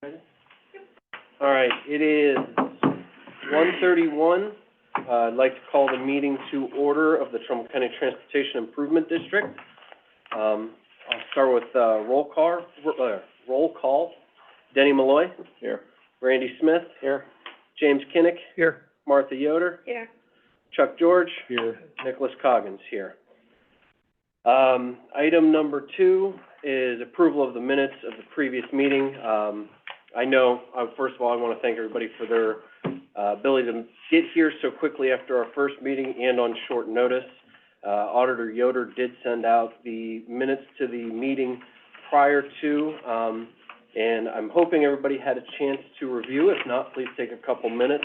All right, it is 1:31. I'd like to call the meeting to order of the Trumbull County Transportation Improvement District. I'll start with roll call. Denny Malloy. Here. Randy Smith. Here. James Kinnick. Here. Martha Yoder. Here. Chuck George. Here. Nicholas Coggins here. Item number 2 is approval of the minutes of the previous meeting. I know, first of all, I want to thank everybody for their ability to get here so quickly after our first meeting and on short notice. Auditor Yoder did send out the minutes to the meeting prior to, and I'm hoping everybody had a chance to review. If not, please take a couple minutes.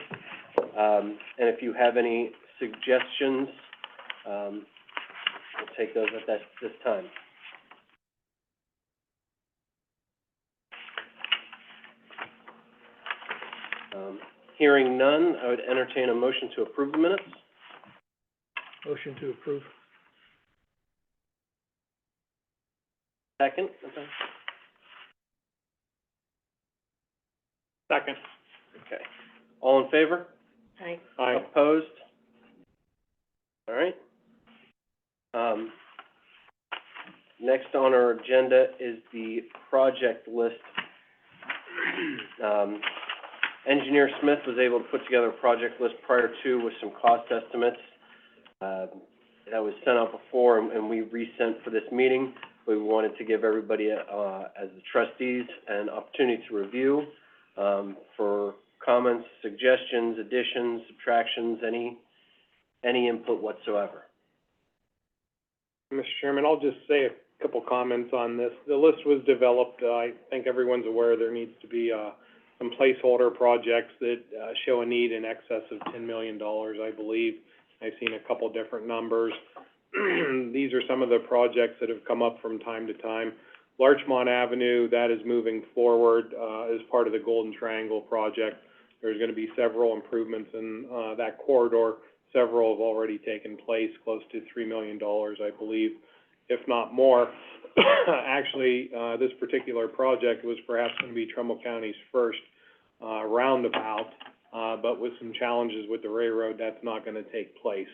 And if you have any suggestions, we'll take those at this time. Hearing none, I would entertain a motion to approve the minutes. Motion to approve. Second? Second. Okay. All in favor? Aye. Aye. Opposed? All right. Next on our agenda is the project list. Engineer Smith was able to put together a project list prior to with some cost estimates. That was sent out before and we resent for this meeting. We wanted to give everybody, as the trustees, an opportunity to review, for comments, suggestions, additions, subtractions, any input whatsoever. Mr. Chairman, I'll just say a couple comments on this. The list was developed, I think everyone's aware there needs to be, some placeholder projects that, show a need in excess of $10 million, I believe. I've seen a couple different numbers. These are some of the projects that have come up from time to time. Larchmont Avenue, that is moving forward, as part of the Golden Triangle project. There's gonna be several improvements in, that corridor. Several have already taken place, close to $3 million, I believe, if not more. Actually, this particular project was perhaps going to be Trumbull County's first roundabout, but with some challenges with the railroad, that's not going to take place.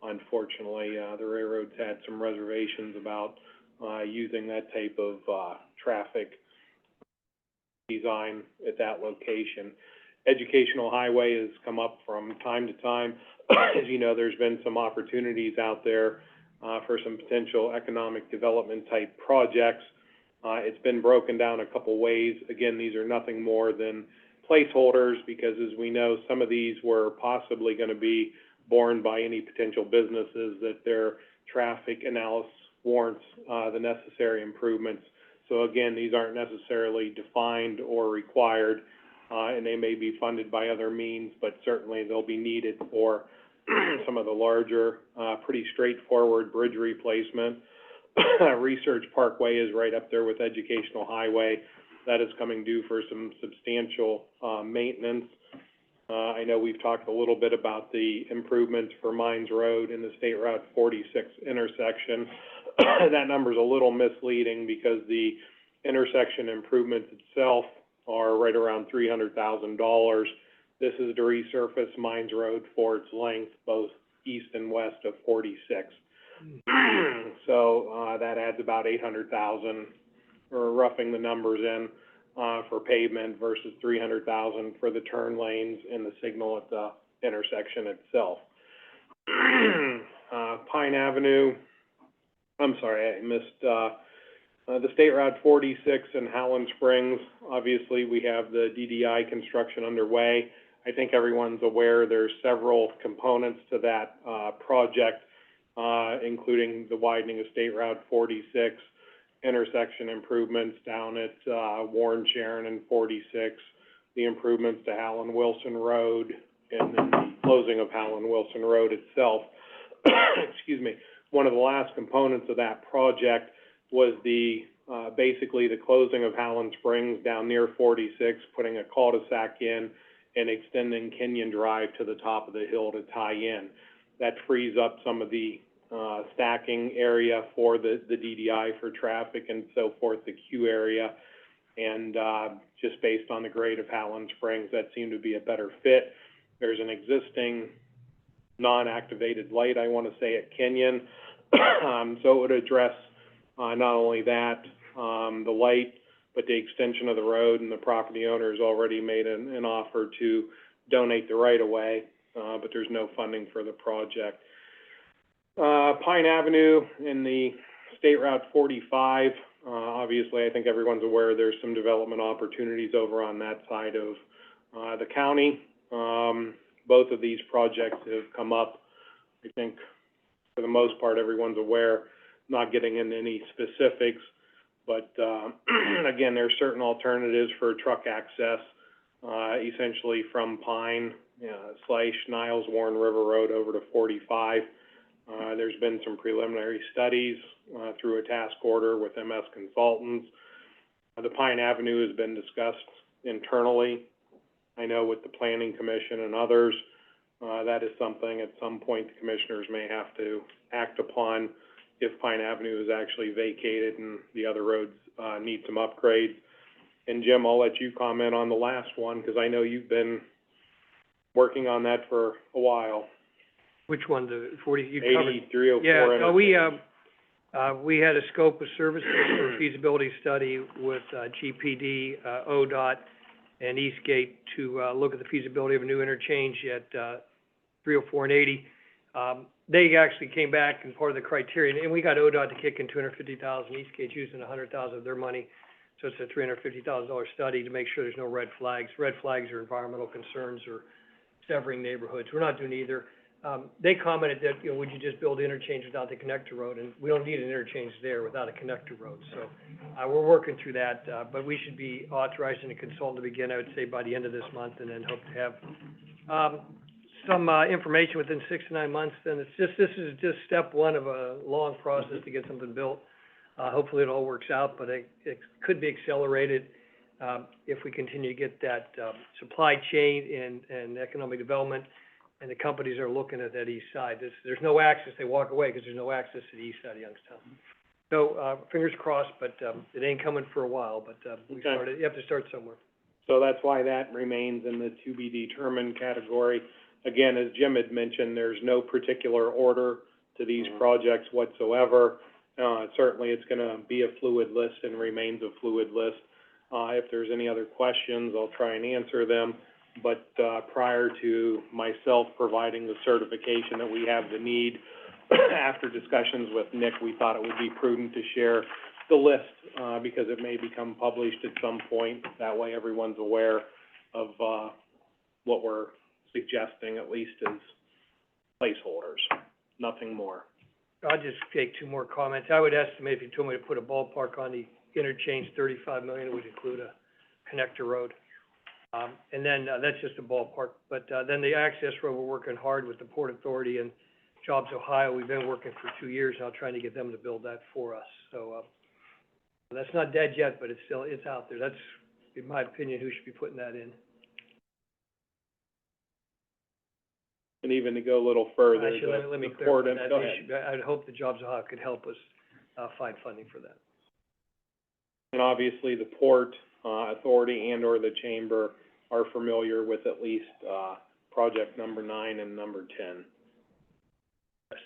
Unfortunately, the railroad's had some reservations about using that type of traffic design at that location. Educational Highway has come up from time to time. As you know, there's been some opportunities out there for some potential economic development type projects. It's been broken down a couple ways. Again, these are nothing more than placeholders because, as we know, some of these were possibly going to be borne by any potential businesses that their traffic analysis warrants the necessary improvements. So again, these aren't necessarily defined or required, and they may be funded by other means, but certainly they'll be needed for some of the larger, pretty straightforward bridge replacement. Research Parkway is right up there with Educational Highway. That is coming due for some substantial maintenance. I know we've talked a little bit about the improvements for Mines Road and the State Route 46 intersection. That number's a little misleading because the intersection improvements itself are right around $300,000. This is to resurface Mines Road for its length, both east and west of 46. So that adds about $800,000, or roughing the numbers in, for pavement versus $300,000 for the turn lanes and the signal at the intersection itself. Pine Avenue, I'm sorry, I missed the State Route 46 in Howland Springs. Obviously, we have the DDI construction underway. I think everyone's aware there's several components to that project, including the widening of State Route 46, intersection improvements down at Warren Sharon and 46, the improvements to Howland Wilson Road, and then the closing of Howland Wilson Road itself. Excuse me. One of the last components of that project was the basically the closing of Howland Springs down near 46, putting a cul-de-sac in and extending Kenyon Drive to the top of the hill to tie in. That frees up some of the stacking area for the DDI for traffic and so forth, the queue area. And, just based on the grade of Howland Springs, that seemed to be a better fit. There's an existing non-activated light, I want to say, at Kenyon. So it would address, not only that, the light, but the extension of the road, and the property owner has already made an offer to donate the right-of-way, but there's no funding for the project. Pine Avenue in the State Route 45, obviously, I think everyone's aware there's some development opportunities over on that side of the county. Both of these projects have come up. I think, for the most part, everyone's aware, not getting into any specifics, but again, there's certain alternatives for truck access, essentially from Pine / Niles Warren River Road over to 45. There's been some preliminary studies through a task order with MS Consultants. The Pine Avenue has been discussed internally. I know with the Planning Commission and others, that is something at some point the commissioners may have to act upon if Pine Avenue is actually vacated and the other roads need some upgrades. And Jim, I'll let you comment on the last one, because I know you've been working on that for a while. Which one, the 40, you covered? 8304. Yeah, no, we had a scope of services for a feasibility study with GPD, ODOT, and Eastgate to look at the feasibility of a new interchange at 304 and 80. They actually came back, and part of the criteria, and we got ODOT to kick in $250,000, Eastgate's using $100,000 of their money, so it's a $350,000 study to make sure there's no red flags. Red flags are environmental concerns or severing neighborhoods. We're not doing either. They commented that, would you just build interchange without the connector road? And we don't need an interchange there without a connector road. So we're working through that, but we should be authorizing a consultant to begin, I would say, by the end of this month, and then hope to have some information within 6 to 9 months. Then this is just step one of a long process to get something built. Hopefully it all works out, but it could be accelerated if we continue to get that supply chain and economic development. And the companies are looking at that east side. There's no access. They walk away because there's no access to the east side of Youngstown. So fingers crossed, but it ain't coming for a while. But you have to start somewhere. So that's why that remains in the to be determined category. Again, as Jim had mentioned, there's no particular order to these projects whatsoever. Certainly, it's going to be a fluid list and remains a fluid list. If there's any other questions, I'll try and answer them. But prior to myself providing the certification that we have the need, after discussions with Nick, we thought it would be prudent to share the list because it may become published at some point. That way everyone's aware of what we're suggesting, at least as placeholders, nothing more. I'll just take 2 more comments. I would estimate, if you told me to put a ballpark on the interchange, $35 million would include a connector road. And then that's just a ballpark. But then the access road, we're working hard with the Port Authority and Jobs Ohio. We've been working for 2 years now trying to get them to build that for us. So that's not dead yet, but it's out there. That's, in my opinion, who should be putting that in. And even to go a little further, Actually, let me the port, clarify that. go ahead. I'd hope the Jobs Ohio could help us find funding for that. And obviously, the Port Authority and or the Chamber are familiar with at least project number 9 and number 10. Yes.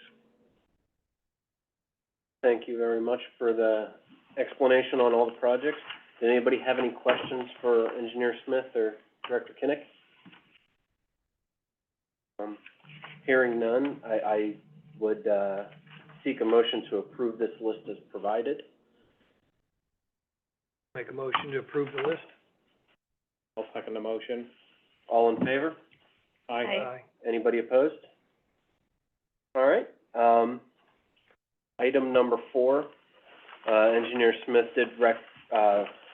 Thank you very much for the explanation on all the projects. Did anybody have any questions for Engineer Smith or Director Kinnick? Hearing none, I would seek a motion to approve this list as provided. Make a motion to approve the list. I'll second the motion. All in favor? Aye. Aye. Anybody opposed? All right. Item number 4, Engineer Smith did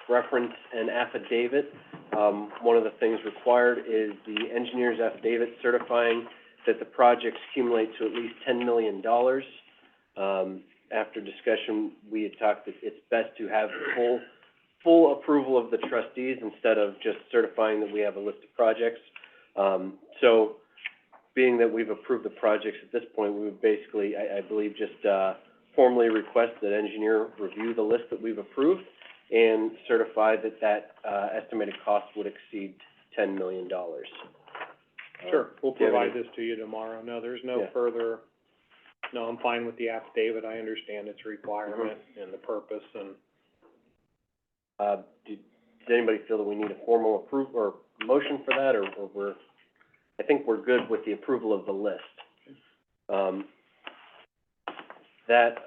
reference an affidavit. One of the things required is the engineer's affidavit certifying that the projects accumulate to at least $10 million. After discussion, we had talked that it's best to have full approval of the trustees instead of just certifying that we have a list of projects. So being that we've approved the projects at this point, we would basically, I believe, just formally request that engineer review the list that we've approved and certify that estimated cost would exceed $10 million. Sure, we'll do you have provide any- this to you tomorrow. No, there's no Yeah. further, no, I'm fine with the affidavit. I understand its requirement and the purpose, and Does anybody feel that we need a formal approval or motion for that, or I think we're good with the approval of the list. That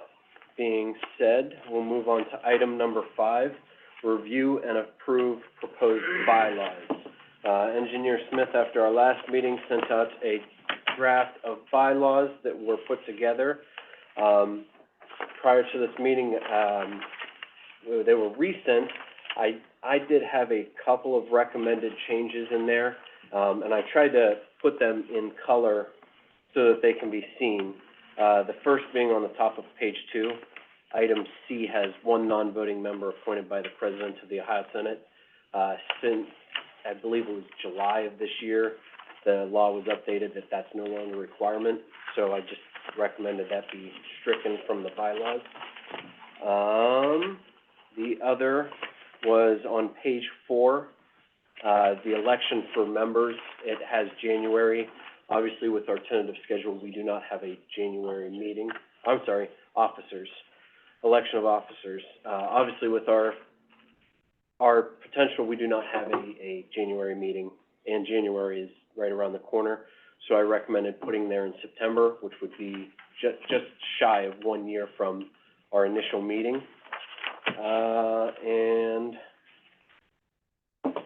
being said, we'll move on to item number 5, review and approve proposed bylaws. Engineer Smith, after our last meeting, sent out a draft of bylaws that were put together. Prior to this meeting, they were resent. I did have a couple of recommended changes in there, and I tried to put them in color so that they can be seen. The first being on the top of page 2. Item C has 1 non-voting member appointed by the President of the Ohio Senate. Since, I believe it was July of this year, the law was updated that that's no longer a requirement, so I just recommended that be stricken from the bylaws. The other was on page 4, the election for members. It has January. Obviously, with our tentative schedule, we do not have a January meeting. Officers, election of officers. Obviously, with our potential, we do not have a January meeting, and January is right around the corner. So I recommended putting there in September, which would be just shy of 1 year from our initial meeting. And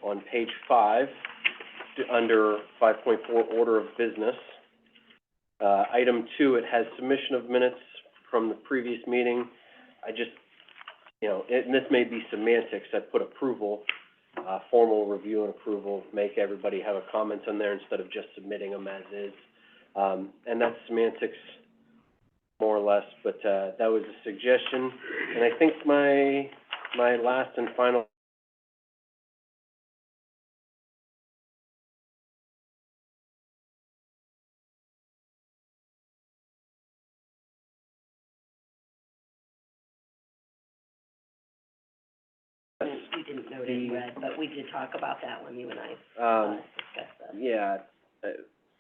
on page 5, under 5.4, order of business, item 2, it has submission of minutes from the previous meeting. I just, and this may be semantics, I put approval, formal review and approval, make everybody have a comment on there instead of just submitting them as is. And that's semantics, more or less, but, that was a suggestion. And I think my last and final We didn't note it red, but we did talk about that when you and I, discussed that. yeah,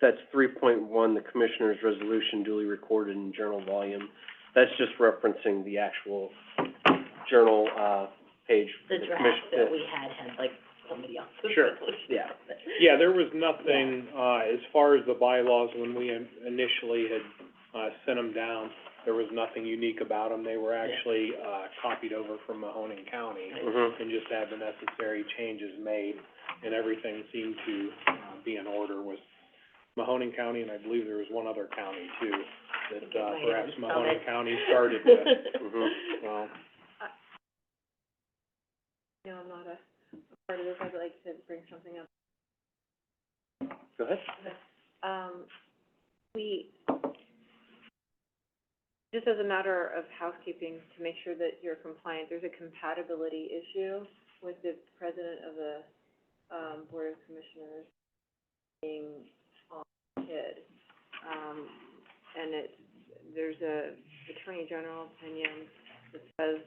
that's 3.1, the Commissioner's resolution duly recorded in journal volume. That's just referencing the actual journal, page. The draft that we had like somebody else's Sure, resolution. yeah. yeah, there was nothing, as far as the bylaws, when we initially had, sent them down, there was nothing unique about them. They were actually, copied over from Mahoning County and just had the necessary changes made, and everything seemed to, be in order with Mahoning County, and I believe there was one other county too, that, perhaps Mahoning County started with. Well, No, I'm not a part of this, I'd like to bring something up. Go ahead. We, just as a matter of housekeeping, to make sure that you're compliant, there's a compatibility issue with the president of the, Board of Commissioners being on KID. And there's a Attorney General opinion that says,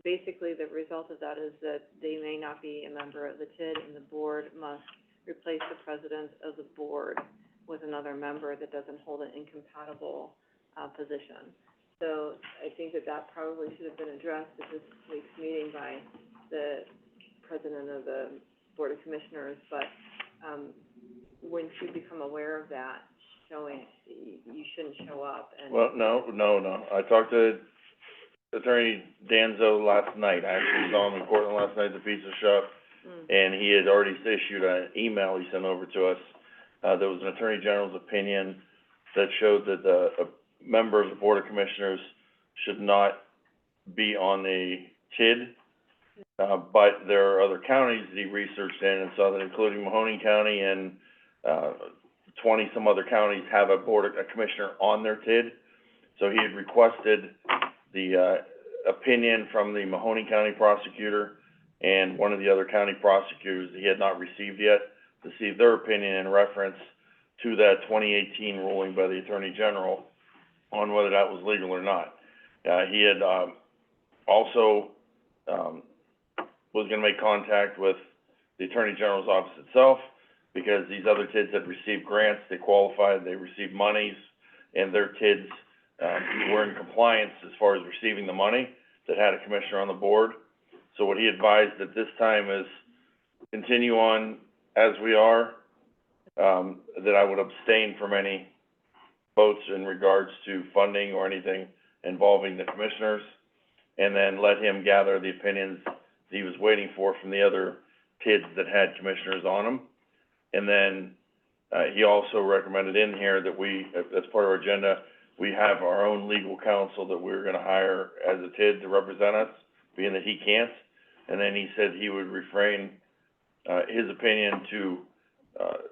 basically, the result of that is that they may not be a member of the TID, and the board must replace the president of the board with another member that doesn't hold an incompatible, position. So I think that probably should have been addressed at this week's meeting by the president of the Board of Commissioners, but, once you become aware of that, you shouldn't show up and. Well, no. I talked to Attorney Danzo last night. I actually saw him in Portland last night at the pizza shop, and he had already issued an email he sent over to us. There was an Attorney General's opinion that showed that a member of the Board of Commissioners should not be on the TID, but there are other counties that he researched in and saw that, including Mahoning County and 20-some other counties have a commissioner on their TID. So he had requested the opinion from the Mahoning County prosecutor and one of the other county prosecutors that he had not received yet, to see their opinion in reference to that 2018 ruling by the Attorney General on whether that was legal or not. He had also was gonna make contact with the Attorney General's office itself, because these other kids had received grants, they qualified, they received monies, and their kids, were in compliance as far as receiving the money that had a commissioner on the board. So what he advised at this time is continue on as we are, that I would abstain from any votes in regards to funding or anything involving the commissioners, and then let him gather the opinions he was waiting for from the other kids that had commissioners on them. And then, he also recommended in here that we, as part of our agenda, we have our own legal counsel that we're gonna hire as a TID to represent us, being that he can't. And then he said he would refrain, his opinion to,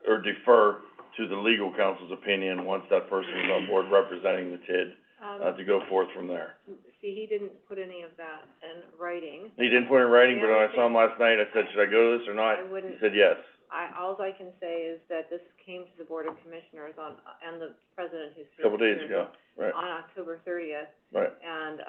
or defer to the legal counsel's opinion once that person is on board representing the TID, to go forth from there. See, he didn't put any of that in writing. He didn't put it in writing, but when I saw him last night, I said, should I go to this or not? I wouldn't, He said yes. alls I can say is that this came to the Board of Commissioners on, and the president who's A couple days ago, right, on October 30th, right. and,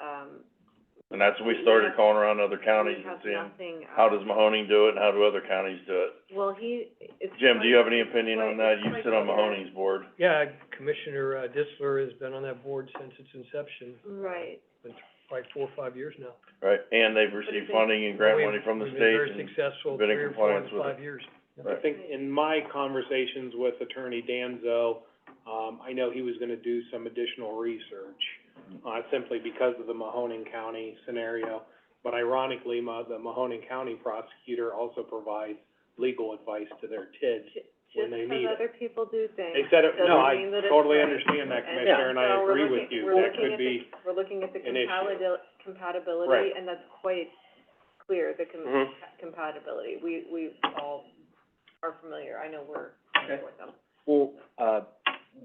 And that's when we started calling around other counties we and have seeing, nothing, how does Mahoning do it and how do other counties do it? well, it's. Jim, do you have any opinion Right, on that? You it's sit like on that. Mahoning's board. Yeah, Commissioner, Disler has been on that board since its inception. Right. Been probably 4 or 5 years now. Right, and they've received funding and grant money from the We've state been very and successful, been in 3 or 4 compliance and with 5 it. years. I think in my conversations with Attorney Danzo, I know he was gonna do some additional research, simply because of the Mahoning County scenario. But ironically, the Mahoning County prosecutor also provides legal advice to their TIDs when they need Just it. because other people do things, They said it, no, doesn't I mean that it's totally right. understand that, And Commissioner, and I so we're agree looking- with you, we're that looking could at be, we're looking at the an issue. compatibility, Right. and that's quite clear, the Mhm. compatibility. We all are familiar, I know we're Okay. familiar with them. Well,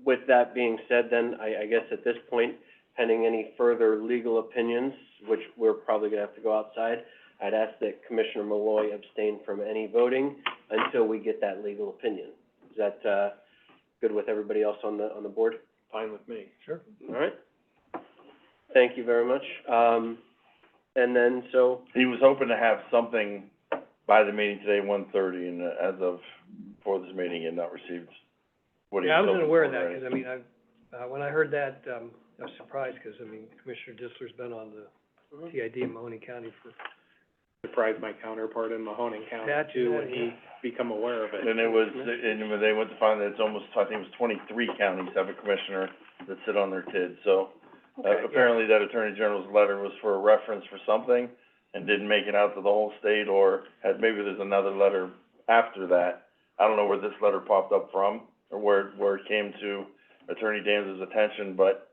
with that being said, then, I guess at this point, pending any further legal opinions, which we're probably gonna have to go outside, I'd ask that Commissioner Malloy abstain from any voting until we get that legal opinion. Is that, good with everybody else on the board? Fine with me. Sure. All right. Thank you very much. And then, so, He was hoping to have something by the meeting today, 1:30, and as of, before this meeting, he had not received what he was Yeah, I hoping wasn't aware of for that, already. 'cause I mean, when I heard that, I was surprised, 'cause I mean, Commissioner Disler's been on the TID in Mahoning County for, Surprised my counterpart in Mahoning County Gotcha, too, when yeah. he become aware of it. And it was, and when they went to find that it's almost, I think it was 23 counties have a commissioner that sit on their TID, so. Okay. Apparently that Attorney General's letter was for a reference for something and didn't make it out to the whole state, or maybe there's another letter after that. I don't know where this letter popped up from, or where it came to Attorney Danza's attention, but,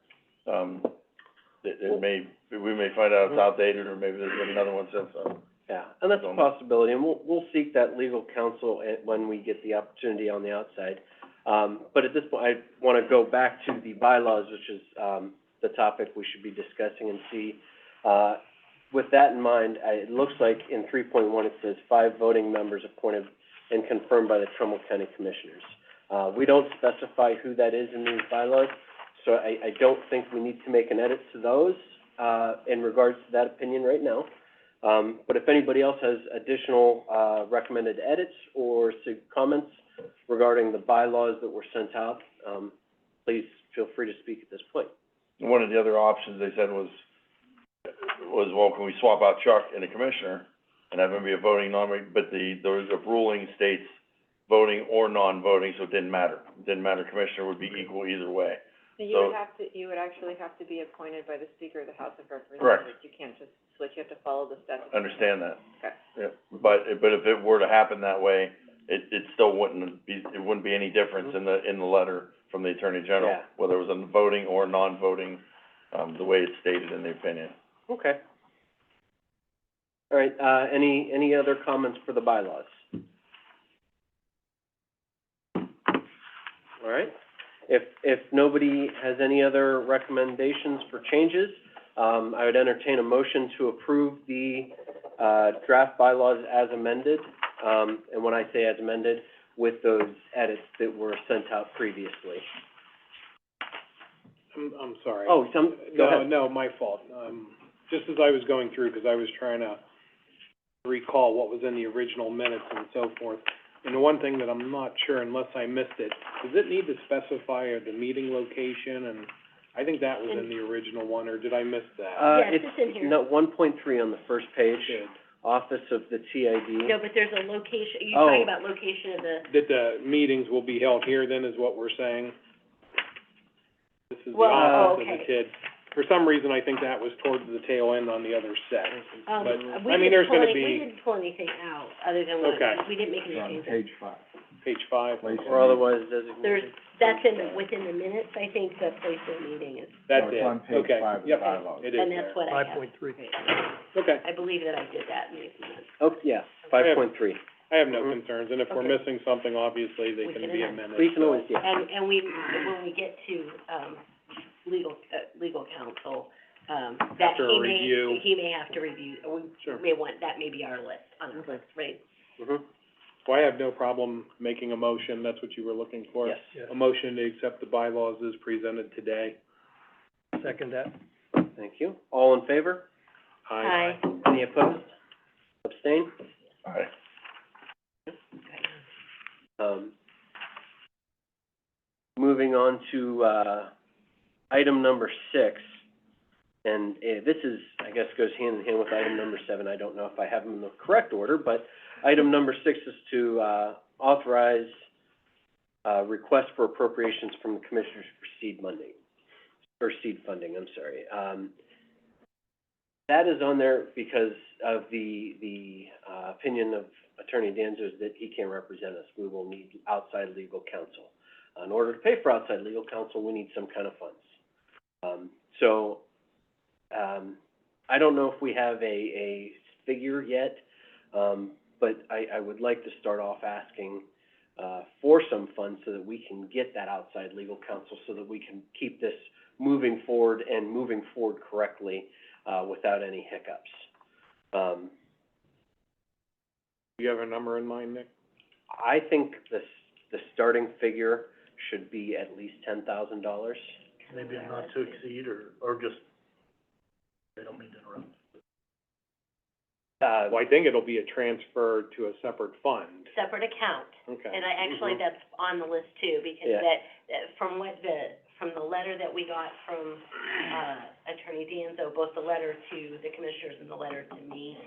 we may find out it's outdated, or maybe there's been another one since then. yeah, and that's a possibility, and we'll seek that legal counsel when we get the opportunity on the outside. But at this point, I wanna go back to the bylaws, which is, the topic we should be discussing, and see, with that in mind, it looks like in 3.1 it says 5 voting members appointed and confirmed by the Trumbull County Commissioners. We don't specify who that is in these bylaws, so I don't think we need to make an edit to those, in regards to that opinion right now. But if anybody else has additional, recommended edits or comments regarding the bylaws that were sent out, please feel free to speak at this point. One of the other options they said was, well, can we swap out Chuck and a commissioner and have him be a voting nominee, but there was a ruling states voting or non-voting, so it didn't matter. It didn't matter, commissioner would be equal either way. So you would actually have to be appointed by the Speaker of the House of Representatives. Correct. You can't just switch, you have to follow the statute. Understand that. Okay. Yeah, but if it were to happen that way, it still wouldn't be any difference in the letter from the Attorney General, Yeah. whether it was a voting or non-voting, the way it's stated in the opinion. Okay. All right, any other comments for the bylaws? All right, if nobody has any other recommendations for changes, I would entertain a motion to approve the, draft bylaws as amended. And when I say as amended, with those edits that were sent out previously. I'm sorry. Oh, go ahead. No, my fault. Just as I was going through, 'cause I was trying to recall what was in the original minutes and so forth. And the one thing that I'm not sure, unless I missed it, does it need to specify the meeting location? And I think that was in the original one, or did I miss that? Yes, it's in here. No, 1.3 on the first page, Good. Office of the TID. No, but there's a location, you're Oh. talking about location of the, That the meetings will be held here then, is what we're saying? This is the Well, office of the okay. TID. For some reason, I think that was towards the tail end on the other set. But, we I mean, didn't there's pull gonna any, we be, didn't pull anything out, other than what, Okay. we didn't make any changes. page 5. Or otherwise designated. There's, that's within the minutes, I think, the place of the meeting is, That's it, okay, yep, bylaws. it is and there. that's what I have. 5.3. Okay, I believe that I did that in these minutes. Oh, yeah, 5.3. I have no Mhm. concerns, and if we're Okay. missing something, obviously, they We can can be amend. amended. We can so. always, yeah. And when we get to, legal counsel, that After a he may, review. he may have to review, or Sure. we may want, that may be our list, on our list, right? Mhm. Well, I have no problem making a motion, that's what you were looking for? Yes. Yes. A motion to accept the bylaws as presented today. Second that. Thank you. All in favor? Aye. Any opposed? Abstain? Alright. Moving on to, item number 6, and, this is, I guess, goes hand in hand with item number 7. I don't know if I have them in the correct order, but item number 6 is to, authorize, request for appropriations from the commissioners for seed funding, I'm sorry. That is on there because of the opinion of Attorney Danzos that he can't represent us. We will need outside legal counsel. In order to pay for outside legal counsel, we need some kind of funds. I don't know if we have a figure yet, but I would like to start off asking, for some funds so that we can get that outside legal counsel so that we can keep this moving forward and moving forward correctly, without any hiccups. Do you have a number in mind, Nick? I think the starting figure should be at least $10,000. Maybe not to exceed, or just, I don't mean to interrupt. Well, I think it'll be a transfer to a separate fund. Separate account. Okay. And actually, that's on the list too, because Yeah. from the letter that we got from, Attorney Danzo, both the letter to the commissioners and the letter to me,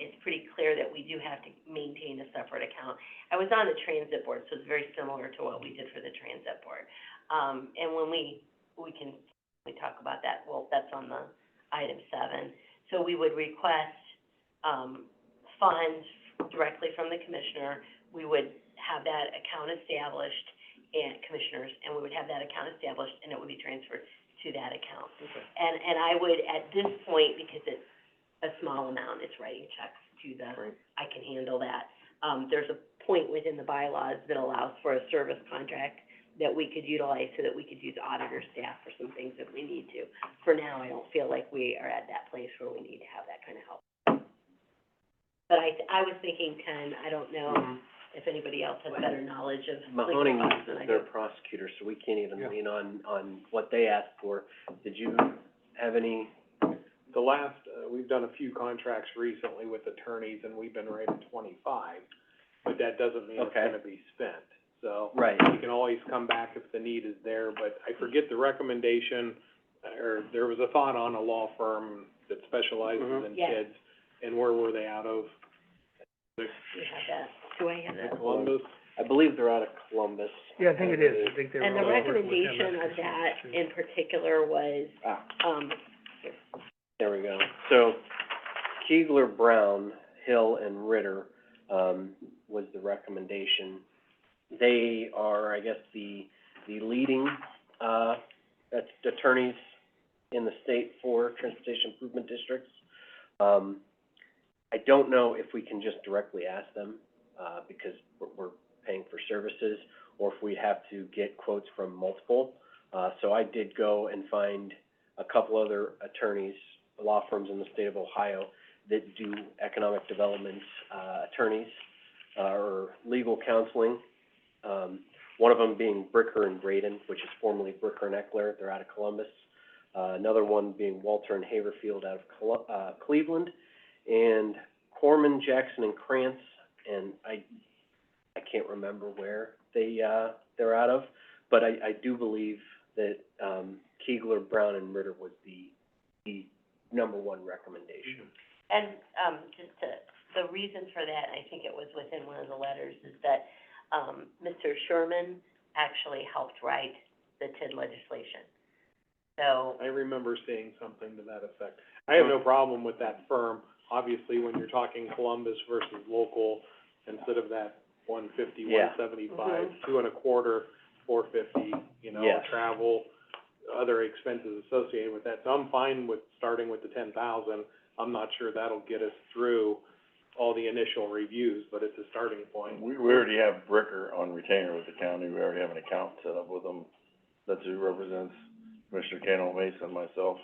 it's pretty clear that we do have to maintain a separate account. I was on the transit board, so it's very similar to what we did for the transit board. And when we can talk about that, well, that's on the item 7. So we would request, funds directly from the commissioner. We would have that account established, and commissioners, and we would have that account established, and it would be transferred to that account. Okay. And I would, at this point, because it's a small amount, it's writing checks to the, Right. I can handle that. There's a point within the bylaws that allows for a service contract that we could utilize so that we could use auditor staff for some things if we need to. For now, I don't feel like we are at that place where we need to have that kind of help. But I was thinking 10, I don't know if anybody else has better knowledge of legal Mahoning costs than I is do. their prosecutor, so we can't even Yeah. lean on what they asked for. Did you have any? The last, we've done a few contracts recently with attorneys, and we've been right at 25, but that doesn't mean it's Okay. gonna be spent. So, Right. you can always come back if the need is there, but I forget the recommendation, or there was a thought on a law firm that specializes Mhm. in Yes. kids, and where were they out of? You have that, do I have that? Columbus? I believe they're out of Columbus. Yeah, I think it is. I think they were And the all working with them recommendation as of that consultants, in particular was, Ah, there we go. So Keegler, Brown, Hill, and Ritter, was the recommendation. They are, I guess, the leading, attorneys in the state for transportation improvement districts. I don't know if we can just directly ask them, because we're paying for services, or if we have to get quotes from multiple. So I did go and find a couple other attorneys, law firms in the state of Ohio that do economic development, attorneys, or legal counseling. One of them being Bricker and Braden, which is formerly Bricker and Eckler, they're out of Columbus. Another one being Walter and Haverfield out of Cleveland, and Corman, Jackson, and Krantz, and I can't remember where they're out of, but I do believe that, Keegler, Brown, and Ritter was the number one recommendation. And, the reason for that, I think it was within one of the letters, is that, Mr. Sherman actually helped write the TID legislation. So, I remember seeing something to that effect. I have no problem with that firm. Obviously, when you're talking Columbus versus local, instead of that 150, Yeah. 175, Mhm. 2.25, 450, Yes. travel, other expenses associated with that. So I'm fine with starting with the 10,000. I'm not sure that'll get us through all the initial reviews, but it's a starting point. We already have Bricker on retainer with the county, we already have an account set up with them. That's who represents Commissioner Cannell, Mason, myself,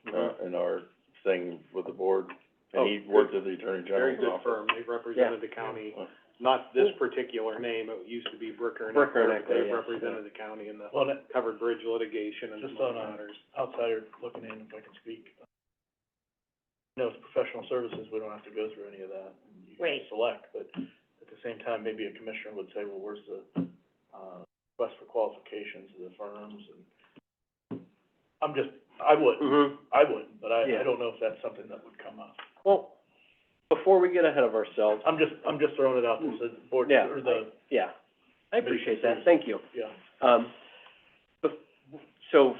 in our thing with the board. And he worked at the Attorney Very General's good office. firm. They've represented the county, Yeah. not this particular name, it used to be Bricker and Bricker and Eckler, but Eckler, they've yes. represented the county in the Well, that, covered bridge litigation and just some on other a matters. outsider looking in, if I can speak. It's professional services, we don't have to go through any of that. You can Right. select, but at the same time, maybe a commissioner would say, well, where's the, request for qualifications of the firms, and I wouldn't, but Yeah. I don't know if that's something that would come up. Well, before we get ahead of ourselves, I'm just throwing it out there, so the board, Yeah. or the, yeah, I appreciate that, thank you. yeah. So,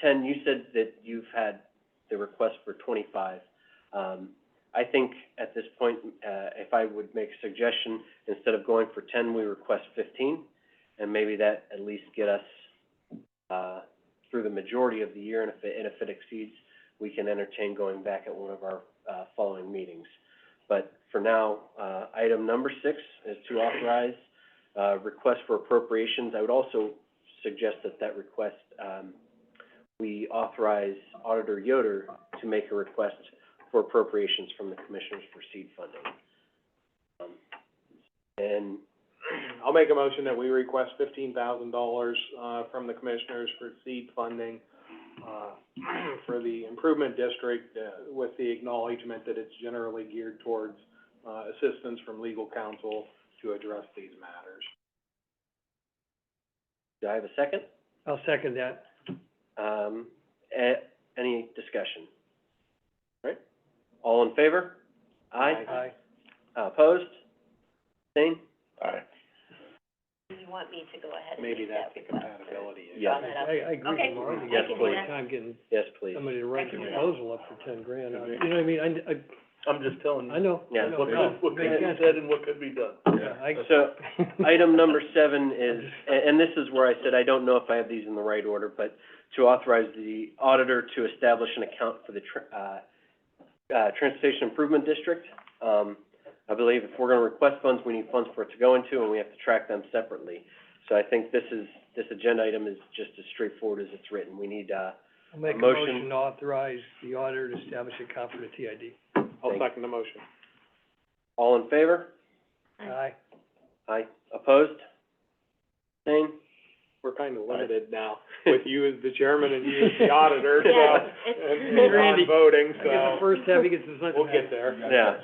Ten, you said that you've had the request for 25. I think at this point, if I would make a suggestion, instead of going for 10, we request 15, and maybe that at least get us, through the majority of the year, and if it exceeds, we can entertain going back at one of our, following meetings. But for now, item number 6 is to authorize, request for appropriations. I would also suggest that request, we authorize Auditor Yoder to make a request for appropriations from the commissioners for seed funding. And I'll make a motion that we request $15,000, from the commissioners for seed funding, for the improvement district, with the acknowledgement that it's generally geared towards, assistance from legal counsel to address these matters. do I have a second? I'll second that. Any discussion? Right? All in favor? Aye. Aye. Opposed? Abstained? Aye. do you want me to go ahead and Maybe make that that's the request? compatibility issue. Yeah. Draw that up? I agree Okay. with Marty. Yes, It's a please. hard time getting Yes, please. somebody to write the I can do that. proposal up for 10 grand. You know what I mean? I'm just telling I you, know, Yeah. I know. what could be Makes sense. said and what could be done. Yeah, So, item number 7 is, and this is where I said I don't know if I have these in the right order, but to authorize the auditor to establish an account for the Transportation Improvement District. I believe if we're gonna request funds, we need funds for it to go into, and we have to track them separately. So I think this agenda item is just as straightforward as it's written. We need, I'll make a motion. motion to authorize the auditor to establish a account for the TID. I'll second the motion. all in favor? Aye. Aye. Opposed? Abstained? We're kind of limited now, with you as the chairman and you as the auditor, so, Yeah, it's- and Randy, non-voting, I get the so, first half, he gets the second half. we'll get there, Yeah.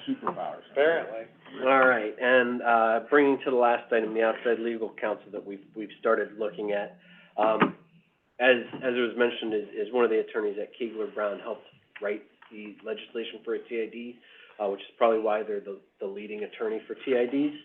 apparently. All right, and, bringing to the last item, the outside legal counsel that we've started looking at. As it was mentioned, is one of the attorneys at Keegler Brown helped write the legislation for a TID, which is probably why they're the leading attorney for TIDs.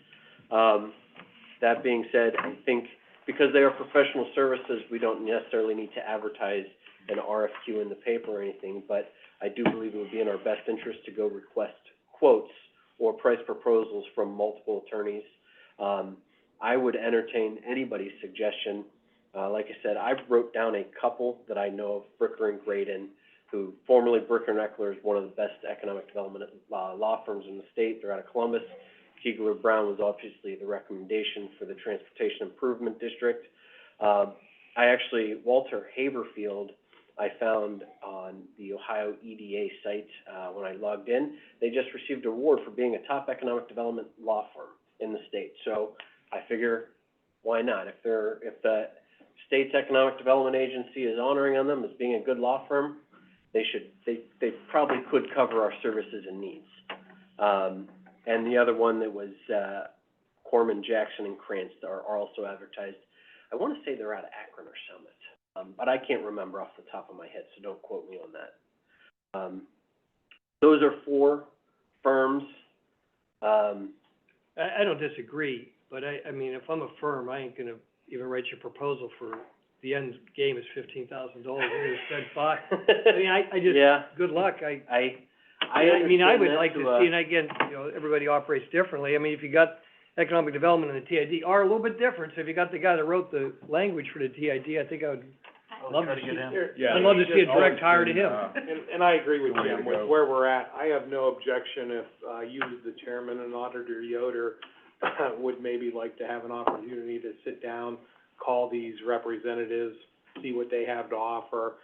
That being said, I think because they are professional services, we don't necessarily need to advertise an RFQ in the paper or anything, but I do believe it would be in our best interest to go request quotes or price proposals from multiple attorneys. I would entertain anybody's suggestion. Like I said, I wrote down a couple that I know of, Bricker and Graydon, who formerly Bricker and Eckler is one of the best economic development, law firms in the state. They're out of Columbus. Keegler Brown was obviously the recommendation for the Transportation Improvement District. Walter Haberfield, I found on the Ohio EDA site, when I logged in. They just received an award for being a top economic development law firm in the state. So I figure, why not? If the state's economic development agency is honoring on them as being a good law firm, they probably could cover our services and needs. And the other one that was, Corman, Jackson, and Krantz are also advertised. I wanna say they're out of Akron or Summit, but I can't remember off the top of my head, so don't quote me on that. Those are 4 firms. I don't disagree, but I mean, if I'm a firm, I ain't gonna even write your proposal for, the end game is $15,000, you spend 5. I mean, I just, Yeah. good luck, I mean, I understand would that like to see, and again, you know, everybody operates differently. I mean, if you got economic development and the TID are a little bit different, so if you got the guy that wrote the language for the TID, I think I would love to see, I'd love to see a direct hire to him. And I agree with Good way to Jim, with go. where we're at, I have no objection if, you, the chairman and Auditor Yoder, would maybe like to have an opportunity to sit down, call these representatives, see what they have to offer.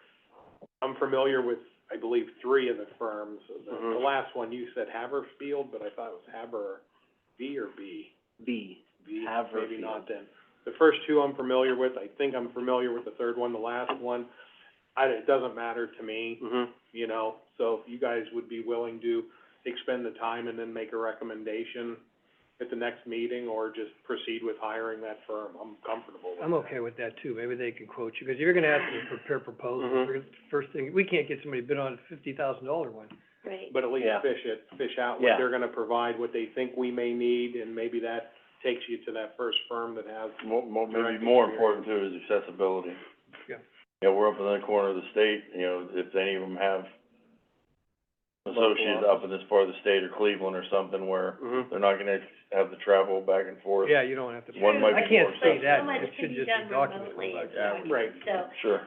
I'm familiar with, I believe, 3 of the firms. The last one, you said Haverfield, but I thought it was Haber, B or B? B. B, Haverfield. maybe not then. The first 2 I'm familiar with, I think I'm familiar with the 3rd one, the last one. It doesn't matter to me, you know, so if you guys would be willing to expend the time and then make a recommendation at the next meeting, or just proceed with hiring that firm, I'm comfortable with that. I'm okay with that too, maybe they can quote you, because you're gonna have to prepare proposals. First thing, we can't get somebody to bid on a $50,000 one. Right. But at least Yeah. fish out Yeah. what they're gonna provide, what they think we may need, and maybe that takes you to that first firm that has, Maybe more important too is accessibility. Yeah. You know, we're up in the corner of the state, you know, if any of them have associates up in this part of the state or Cleveland or something where they're not gonna have to travel back and forth. Yeah, you don't have to. One might I be can't more say so that, much it can should be just done be documented. remotely, is Yeah. what I Right. think. So, Sure.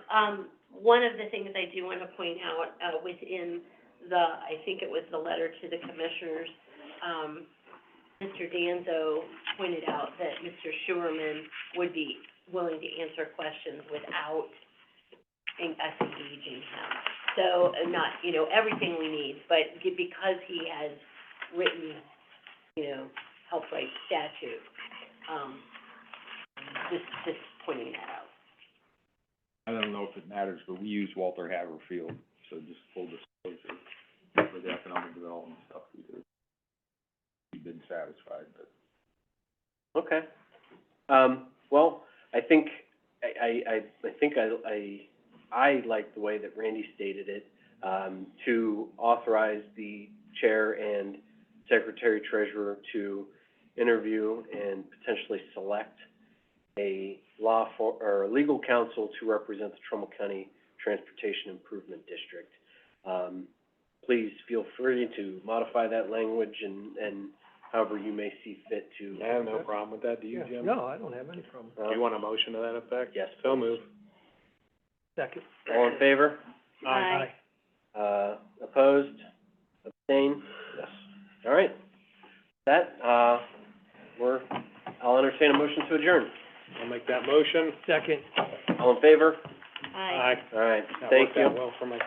one of the things I do want to point out, within the, I think it was the letter to the commissioners, Mr. Danzo pointed out that Mr. Schuerman would be willing to answer questions without us engaging him. So, not, you know, everything we need, but because he has written, you know, helped write statute, just pointing that out. I don't know if it matters, but we use Walter Haverfield, so just full disclosure, for the economic development stuff we do. We've been satisfied, but. Okay. Well, I think, I like the way that Randy stated it, to authorize the chair and secretary treasurer to interview and potentially select a legal counsel to represent the Trumbull County Transportation Improvement District. Please feel free to modify that language and however you may see fit to. I have no problem with that, do you, Jim? No, I don't have any problem. Do you want a motion to that effect? Yes. So move. Second. All in favor? Aye. Opposed? Abstain? Yes. All right. That, I'll entertain a motion to adjourn. I'll make that motion. Second. All in favor? Aye. All right, That thank worked you. out well for my